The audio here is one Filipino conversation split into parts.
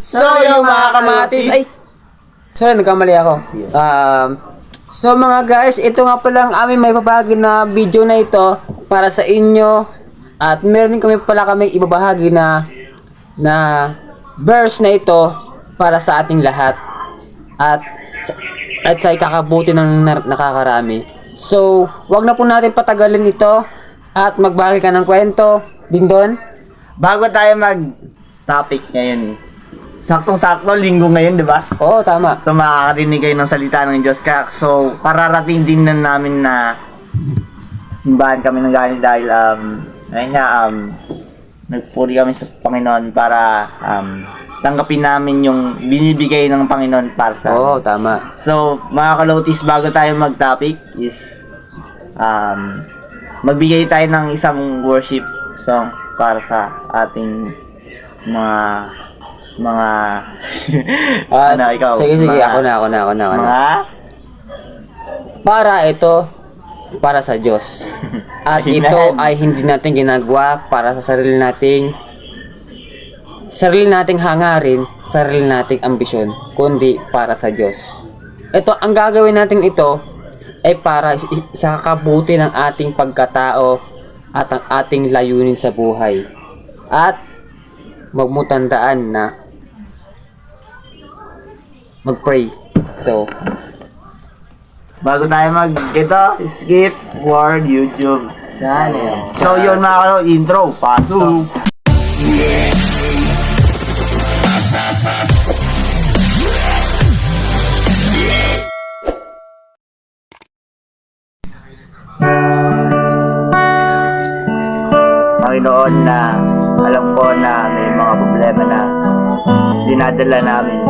So, yung mga kamatis, ay, sorry, nagkamali ako. So mga guys, ito nga palang aming may babahagi na video na ito para sa inyo. At meron din kami ibabahagi na verse na ito para sa ating lahat. At sa ikakabuti ng nakakarami. So, wag na po natin patagalin ito at magbahagi ka ng kwento. Dingdon? Bago tayo mag-topic ngayon, saktong-sakto, linggo ngayon, di ba? Oo, tama. So, makakarinig kayo ng salita ng Diyos. So, pararating din na namin na simbahan kami ng galing dahil, ayun nga, nagpuri kami sa Panginoon para tanggapin namin yung binibigay ng Panginoon para sa amin. Oo, tama. So, mga kalotis, bago tayo mag-topic is, magbigay tayo ng isang worship song para sa ating mga ano, ikaw? Sige, Mga- ako na. Mga Para ito, para sa Diyos. At Amen. ito ay hindi natin ginagawa para sa sarili nating hangarin, sarili nating ambisyon, kundi para sa Diyos. Ito, ang gagawin natin ito ay para sa kabuti ng ating pagkatao at ang ating layunin sa buhay. At magmutandaan na mag-pray. So, bago tayo skip word YouTube. So, yun mga kalotis, intro, pasok. Panginoon, na alam ko na may mga problema na dinadala namin.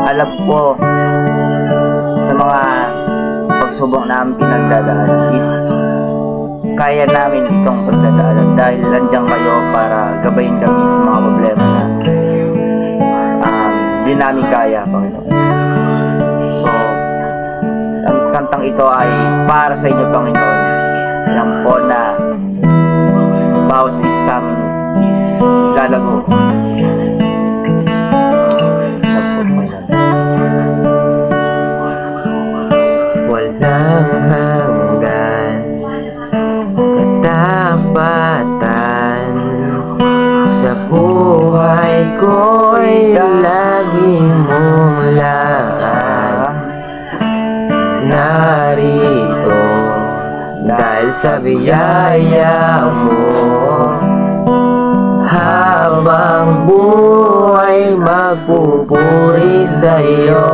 Alam ko sa mga pagsubok namin pinagdadaanan is kaya namin itong pagdadaanan dahil nandiyan kayo para gabayin kami sa mga problema na di namin kaya, Panginoon. So, ang kantang ito ay para sa inyo, Panginoon. Alam ko na bawat isang is lalago. walang hanggan, katapatan sa buhay ko'y lagi mong laan. Narito dahil sa biyaya mo, habang buhay magpupuri sa iyo.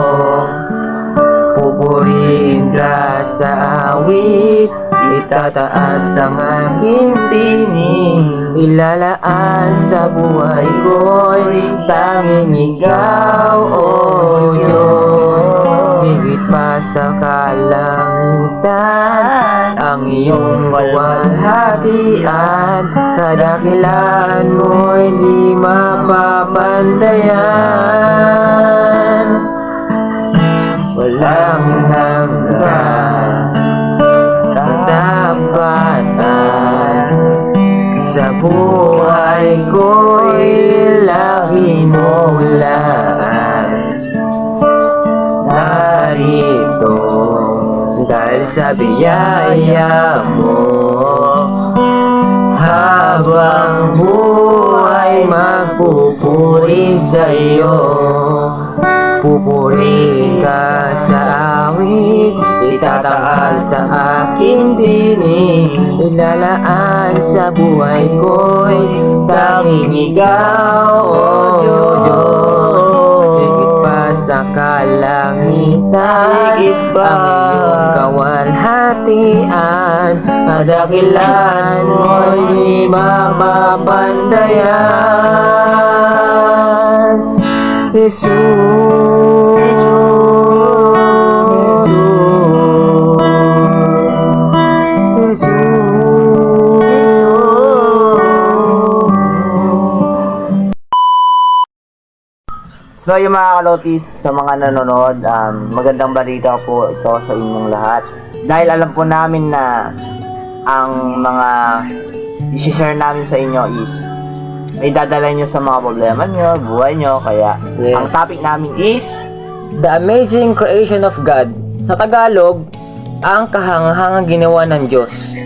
Pupurihin ka sa awit, itataas ang aking pining. Ilalaan sa buhay ko'y tanging ikaw, O Diyos. Higit pa sa kalangitan, ang iyong kaluwalhatian, kadakilaan mo'y di mapapantayan. Walang hanggan, katapatan sa buhay ko'y lagi mong laan. Narito dahil sa biyaya mo, habang buhay magpupuri sa iyo. Pupurihin ka sa awit, itatanghal sa aking pining. Ilalaan sa buhay ko'y tanging ikaw, O Diyos. Higit pa sa kalangitan, ang iyong kawalhatian, kadakilan mo'y di mapapantayan. Jesus, So, yung mga kalotis, sa mga nanonood, magandang balita po ito sa inyong lahat. Dahil alam po namin na ang mga i-share namin sa inyo is may dadala nyo sa mga problema nyo, buhay nyo. Kaya, Yes. ang topic namin is, The amazing creation of God. Sa Tagalog, ang kahangahangang ginawa ng Diyos.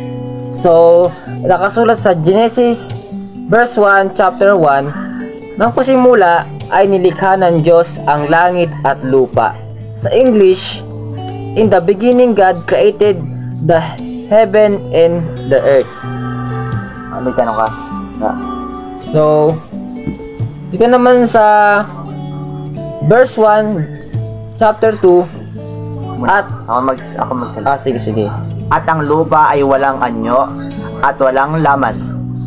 So, nakasulat sa Genesis verse 1, chapter 1, nang pasimula ay nilikha ng Diyos ang langit at lupa. Sa English, in the beginning God created the heaven and the earth. may tanong ka? So, dito naman sa verse 1, chapter 2, at Ako magsalita. sige. At ang lupa ay walang anyo at walang laman,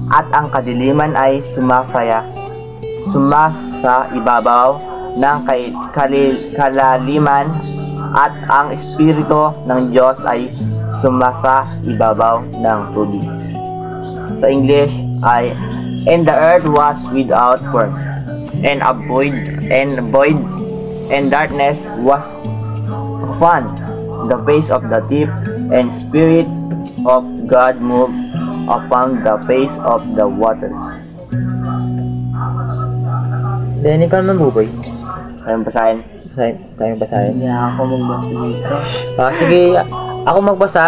at ang kadiliman ay sumasa ibabaw ng kalaliman, at ang espiritu ng Diyos ay sumasa ibabaw ng tubig. Sa English ay, and the earth was without form, and void, and darkness was upon the face of the deep, and Spirit of God moved upon the face of the waters. Then, ikaw naman, Buboy. Kayong basahin. Tayo basahin. Hindi ako magbasa dito. Sige, ako magbasa.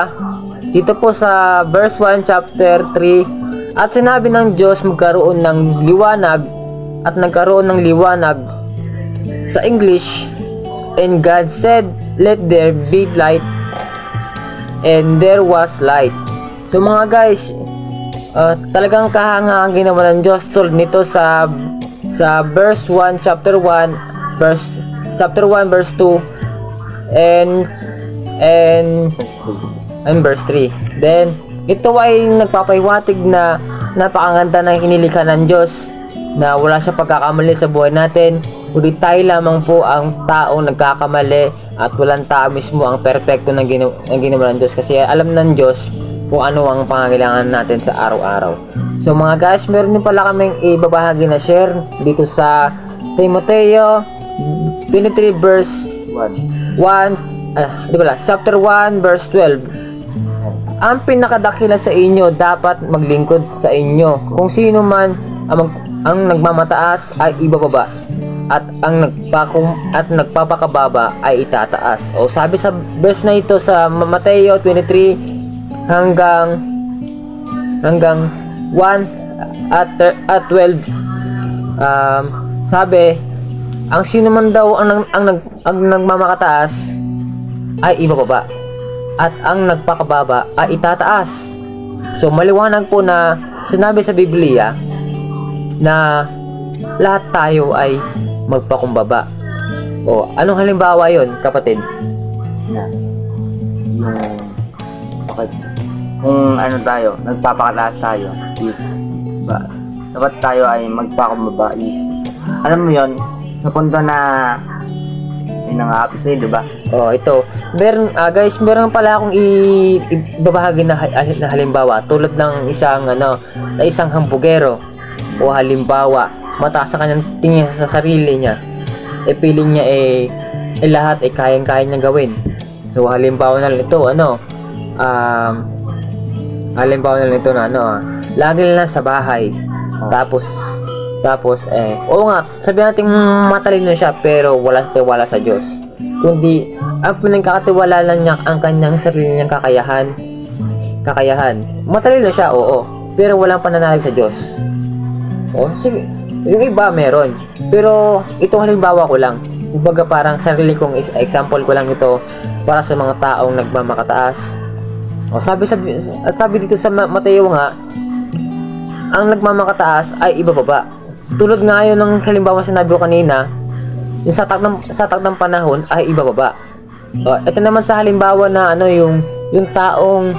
Dito po sa verse 1, chapter 3, at sinabi ng Diyos magkaroon ng liwanag, at nagkaroon ng liwanag. Sa English, and God said, let there be light, and there was light. So mga guys, talagang kahangahangang ginawa ng Diyos tulad nito sa verse 1, chapter 1, verse 2, and verse 3. Then, ito ay nagpapahiwatig na napakaganda ng hinilikha ng Diyos, na wala siya pagkakamali sa buhay natin, kundi tayo lamang po ang taong nagkakamali, at walang tao mismo ang perpekto na ginawa ng Diyos, kasi alam ng Diyos kung ano ang pangangailangan natin sa araw-araw. So mga guys, meron din pala kaming ibabahagi na share dito sa Timoteo 23 verse 1, chapter 1 verse 12. Ang pinakadakila sa inyo dapat maglingkod sa inyo. Kung sino man ang nagmamataas ay ibababa, at ang nagpapakababa ay itataas. O sabi sa verse na ito sa Mateo 23 hanggang 1 at 12, sabi, ang sino man daw ang nagmamakataas ay ibababa, at ang nagpakababa ay itataas. So maliwanag po na sinabi sa Biblia na lahat tayo ay magpakumbaba. O anong halimbawa yon, kapatid? Kung ano tayo, nagpapakataas tayo is dapat tayo ay magpakumbaba is, alam mo yon, sa punto na may nang-aapis sa'yo, diba? Ito. Guys, meron pala akong ibabahagi na halimbawa, tulad ng isang hambugero. O halimbawa, mataas ang kanyang tingin sa sarili niya, piling niya lahat kayang-kaya niya gawin. So halimbawa na lang ito, lagi lang sa bahay. Tapos oo nga, sabihin natin matalino siya, pero wala sa Diyos. Kundi ang pinagkakatiwala lang niya ang kanyang sarili niyang kakayahan. Matalino siya, oo, pero walang pananalig sa Diyos. Sige, yung iba meron, pero itong halimbawa ko lang, kumbaga parang sarili kong example ko lang ito para sa mga taong nagmamakataas. Sabi dito sa Mateo nga, ang nagmamakataas ay ibababa. Tulad nga yun ng halimbawa sinabi ko kanina, yung sa takdang panahon ay ibababa. Ito naman sa halimbawa na yung taong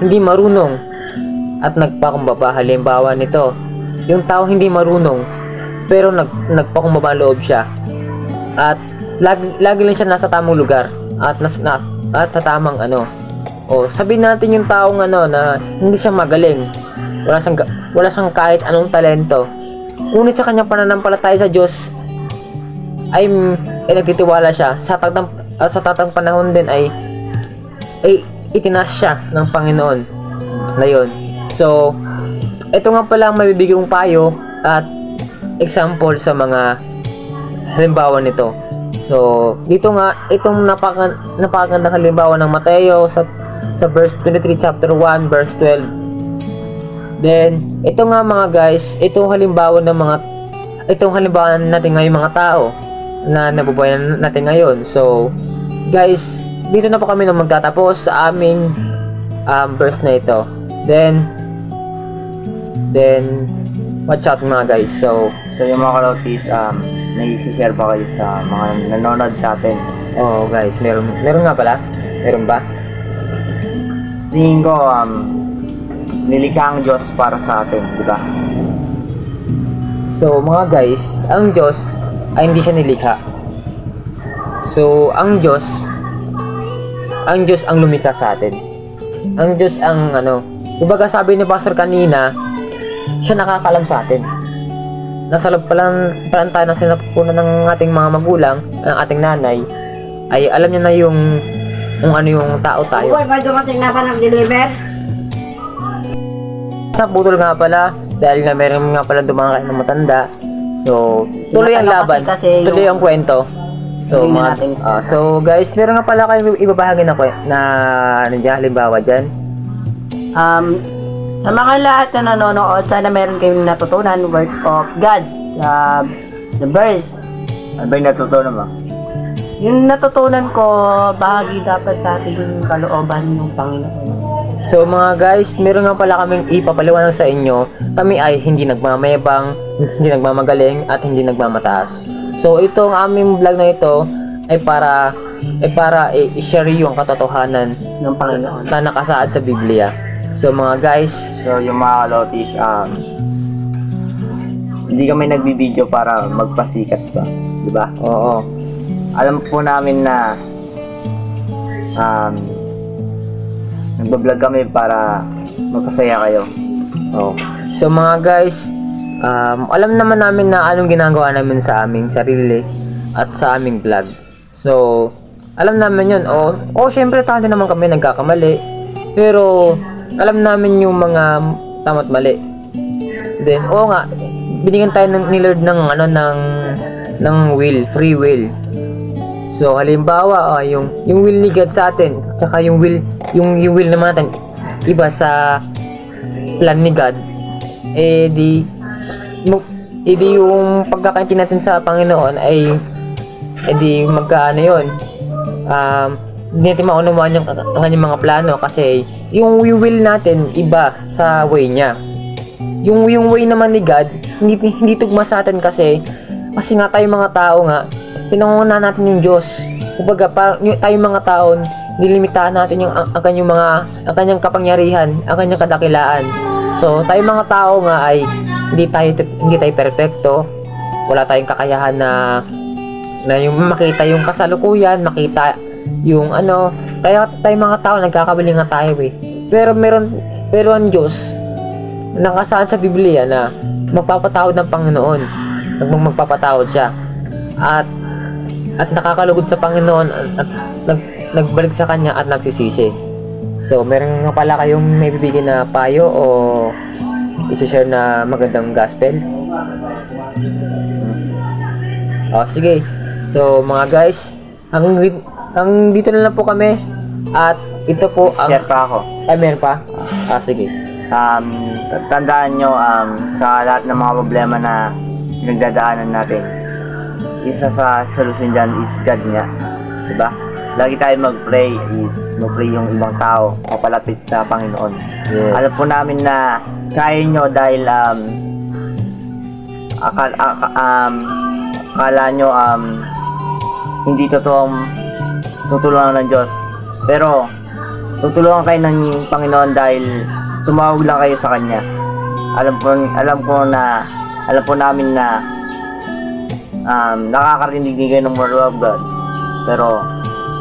hindi marunong at nagpakumbaba. Halimbawa nito, yung taong hindi marunong pero nagpakumbaba loob siya, at lagi lang siya nasa tamang lugar at sa tamang sabihin natin yung taong na hindi siya magaling, wala siyang kahit anong talento, ngunit sa kanyang pananampalataya sa Diyos ay nagtitiwala siya, sa tatang panahon din ay itinaas siya ng Panginoon na yun. So ito nga pala ang mabibigay kong payo at example sa mga halimbawa nito. So, dito nga, itong napakagandang halimbawa ng Mateo sa verse 23, chapter 1, verse 12. Then, ito nga mga guys, itong halimbawa natin ngayon mga tao na nabubuhay natin ngayon. So, guys, dito na po kami na magtatapos sa aming verse na ito. Then, watch out mga guys. So yung mga kalotis, nai-share ba kayo sa mga nanonood sa atin? oh guys, meron nga pala. Meron ba? Tingin ko, nilikha ang Diyos para sa atin, di ba? So mga guys, ang Diyos ay hindi siya nilikha. So ang Diyos ang lumikha sa atin. Ang Diyos ang kumbaga sabi ni Pastor kanina, siya nakakalam sa atin. Nasa loob pa lang tayo na sinapupunan ng ating mga magulang, ng ating nanay, ay alam niya na yung ano yung tao tayo. Uy, may dumating na ba nag-deliver? Sa putol nga pala, dahil nga meron nga pala dumakain ng matanda. So, tuloy ang laban, kasi tuloy ang kwento. So, Tingnan natin. so guys, meron nga pala kayo ibabahagi na halimbawa dyan. Sa mga lahat na nanonood, sana meron kayong natutunan word of God. The verse. Ano ba yung natutunan mo? Yung natutunan ko, bahagi dapat sa ating kalooban ng Panginoon. So mga guys, meron nga pala kaming ipapaliwanag sa inyo. Kami ay hindi nagmamayabang, hindi nagmamagaling, at hindi nagmamataas. So itong aming vlog na ito ay para i-share yung katotohanan Ng Panginoon. na nakasaad sa Biblia. So mga guys, So yung mga kalotis, hindi kami nagbibideo para magpasikat ba? Di ba? oo. Alam po namin na nagbablog kami para magpasaya kayo. Oh. So mga guys, alam naman namin na anong ginagawa namin sa aming sarili at sa aming vlog. So, alam namin yun. Syempre tayo din naman kami nagkakamali. Pero, alam namin yung mga tama't mali. Then, nga, binigyan tayo ni Lord ng free will. So, halimbawa, yung will ni God sa atin, tsaka yung will naman natin, iba sa plan ni God, di yung pagkakaintindihan natin sa Panginoon ay di magkaano yun, hindi natin maunawaan yung kanyang mga plano kasi yung will natin iba sa way niya. Yung way naman ni God hindi tugma sa atin kasi nga tayo mga tao nga pinangunahan natin yung Diyos. Kumbaga parang tayo mga tao nilimitahan natin ang kanyang kapangyarihan, ang kanyang kadakilaan. So tayo mga tao nga ay hindi tayo perfecto. Wala tayong kakayahan na yung makita yung kasalukuyan, makita yung kaya tayo mga tao nagkakamali nga tayo eh. Pero ang Diyos nakasaad sa Biblia na magpapatawad ng Panginoon. Magpapatawad siya. At nakakalugod sa Panginoon at nagbalik sa kanya at nagsisisi. So, meron nga pala kayong may bibigyan na payo o i-share na magandang gospel? Sige. So, mga guys, ang dito na lang po kami at ito po ang... Share pa ako. meron pa? Sige. Tandaan nyo, sa lahat ng mga problema na pinagdadaanan natin, isa sa solusyon dyan is God niya. Diba? Lagi tayo mag-pray yung ibang tao mapalapit sa Panginoon. Yes. Alam po namin na kaya nyo dahil akala nyo hindi totoong tutulungan ng Diyos. Pero tutulungan kayo ng Panginoon dahil tumawag lang kayo sa Kanya. Alam po namin na nakakarinig din kayo ng word of God. Pero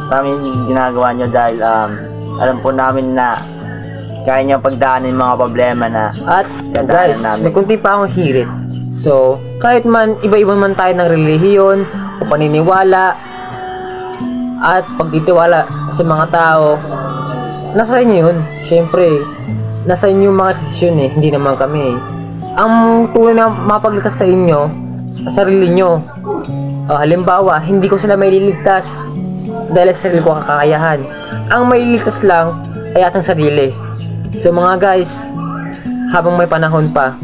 kami ginagawa nyo dahil alam po namin na kaya nyo pagdaanin yung mga problema na At guys, namin. may kunti pa akong hirit. So, kahit man iba-iba man tayo ng relihiyon o paniniwala at pagtitiwala sa mga tao, nasa inyo yun. Siyempre, nasa inyo yung mga desisyon eh, hindi naman kami eh. Ang tunay na mapagligtas sa inyo, sa sarili nyo. Halimbawa, hindi ko sila maililigtas dahil sa sarili ko kakayahan. Ang maililigtas lang ay ating sarili. So mga guys, habang may panahon pa,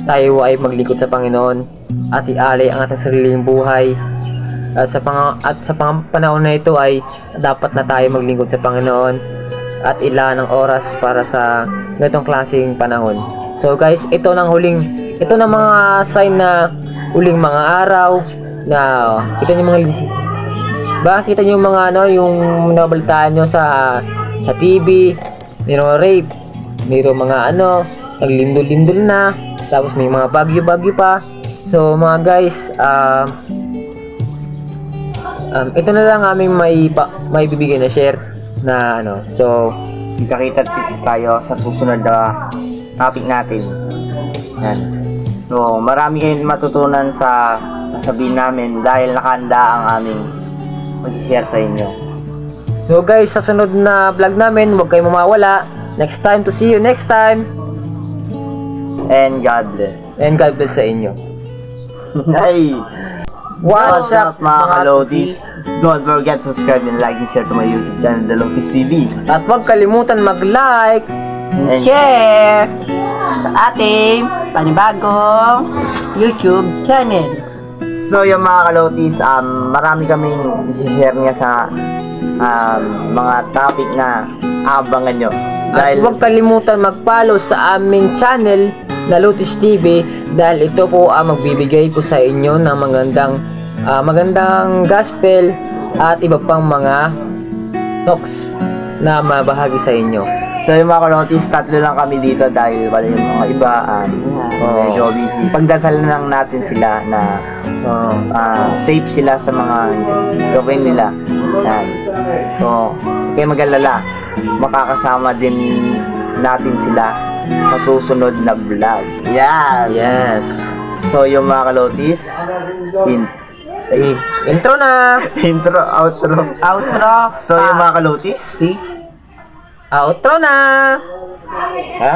tayo ay maglingkod sa Panginoon at ialay ang ating sariling buhay. At sa panahon na ito ay dapat na tayo maglingkod sa Panginoon at ilaan ng oras para sa ganitong klaseng panahon. So guys, ito na mga sign na huling mga araw na kita niyo kita niyo mga yung nabalitaan niyo sa TV, mayroong rape, mayroong mga naglindol-lindol na, tapos may mga bagyo-bagyo pa. So mga guys, ito na lang aming may bibigay na share na So, Kita tayo sa susunod na topic natin. Yan. So, marami kayong matutunan sa sasabihin namin dahil nakahanda ang aming mag-share sa inyo. So guys, sa sunod na vlog namin, huwag kayong mawawala. Next time, to see you next time. And God bless. And God bless sa inyo. Hey! What's up mga kalotis? Don't forget to subscribe and like and share to my YouTube channel, The Lotis TV. At huwag kalimutan mag-like. And Share sa ating panibagong YouTube channel. so yung mga kalotis, marami kaming i-share niya sa mga topic na abangan nyo. At huwag kalimutan mag-follow sa aming channel na Lotis TV dahil ito po ang magbibigay po sa inyo ng magandang gospel at iba pang mga talks na mabahagi sa inyo. So yung mga kalotis, 3 lang kami dito dahil wala yung mga iba medyo busy. Pagdasal na lang natin sila na safe sila sa mga gawin nila. Yan. So, kaya mag-alala, makakasama din natin sila sa susunod na vlog. Yan. Yes. So yung mga kalotis, Intro na. intro, outro. Outro. So yung mga kalotis, Outro na. ha?